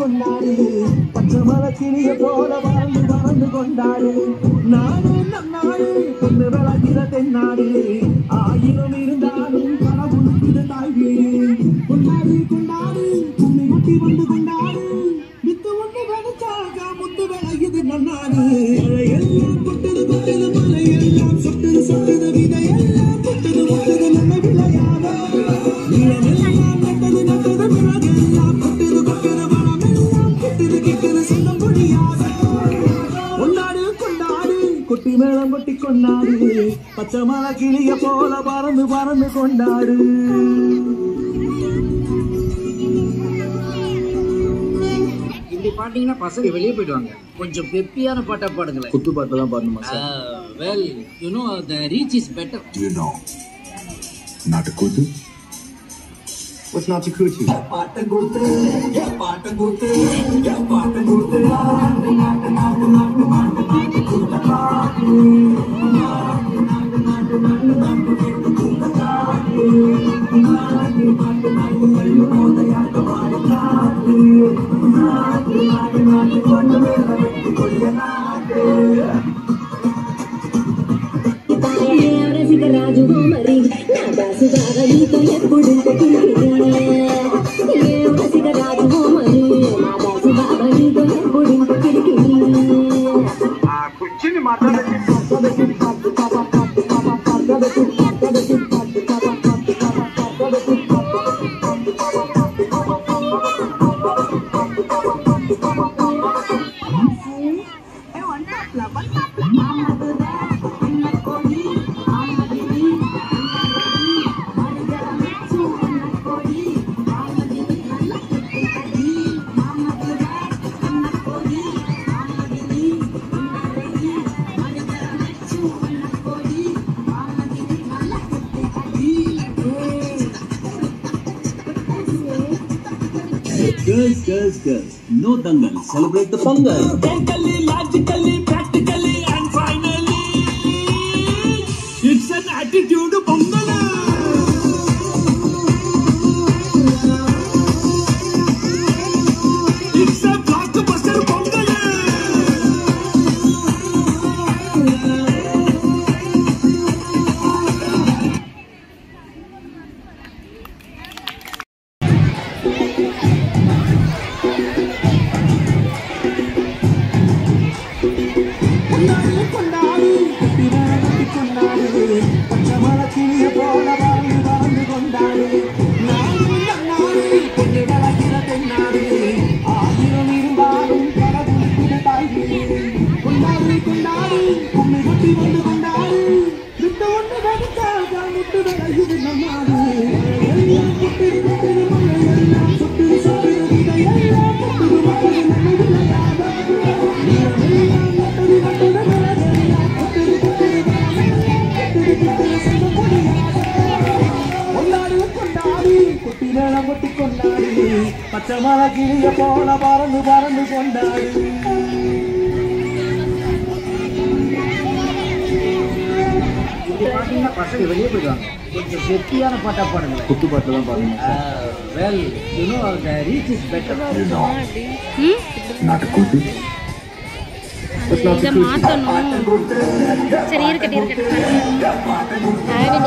கொண்டாடு பச்சை மலை கிளிய போல வாழ்ந்து வாழ்ந்து கொண்டாடு நாடு நம் நாடு பொண்ணு விளக்கிற தென்னாடு ஆயிரம் இருந்தாலும் கடவுளுக்கு தாய் வீடு கொண்டாடு கொண்டாடு கும்மி கொட்டி வந்து கொண்டாடு வித்து ஒன்று வெடிச்சாக முத்து விளையுது நன்னாடு எல்லாம் கொட்டது கொட்டது மலை எல்லாம் சொட்டது சொட்டது விதை எல்லாம் கொட்டது கொட்டது நம்ம விளையாட நிலமெல்லாம் நட்டது நட்டது மிளகெல்லாம் கொட்டது கொட்டது மனம் எல்லாம் கொட்டது கிட்டது சொல்ல முடியாத கொண்டாடு கொண்டாடு கொட்டி மேளம் கொட்டி கொண்டாடு பச்சை மலை கிளிய போல பறந்து பறந்து கொண்டாடு இப்படி பாட்டீங்கன்னா பசங்க வெளியே போயிடுவாங்க. கொஞ்சம் பெப்பியான பாட்டா பாடுங்களேன். குத்து பாட்டு தான் பாடணுமா sir? Well, you know the reach is better. You know, not a kutu. What's not a kutu? பாட்டு குத்து பாட்டு குத்து பாட்டு குத்து రాజు మరి నా దాసు బాగా నీతో ఎప్పుడు రాజు మరి నా దాసు బాగా నీతో ఎప్పుడు కూర్చుని మాట్లాడండి Girls, no dangal. Celebrate the Pongal. Logically, logically, practically, and finally, it's an attitude Pongal. It's a blockbuster Pongal. பச்சை மலை கிளிய போல பறந்து பறந்து கொண்டாடு இப்படி பாட்டீங்கன்னா பசங்க வெளியே போயிடுவாங்க. கொஞ்சம் பெப்பியான பாட்டா பாடுங்களேன். குத்து பாட்டு தான் பாடணுமா sir? Well, you know the reach is better. You know, not a kutu. இதை மாற்றணும். சரி இருக்கட்டும் சரி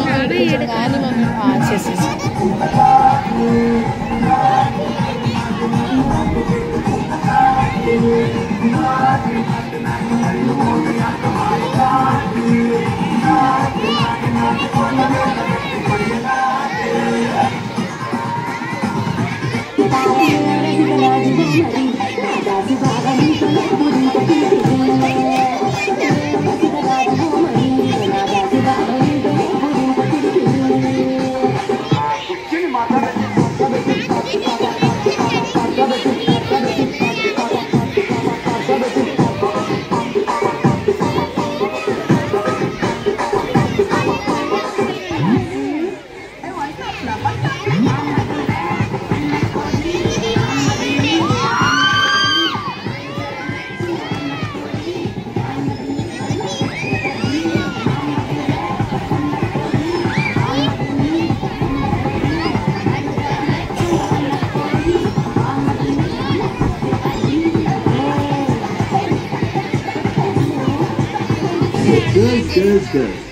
Girls,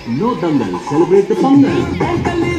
no dangal. Celebrate the Pongal.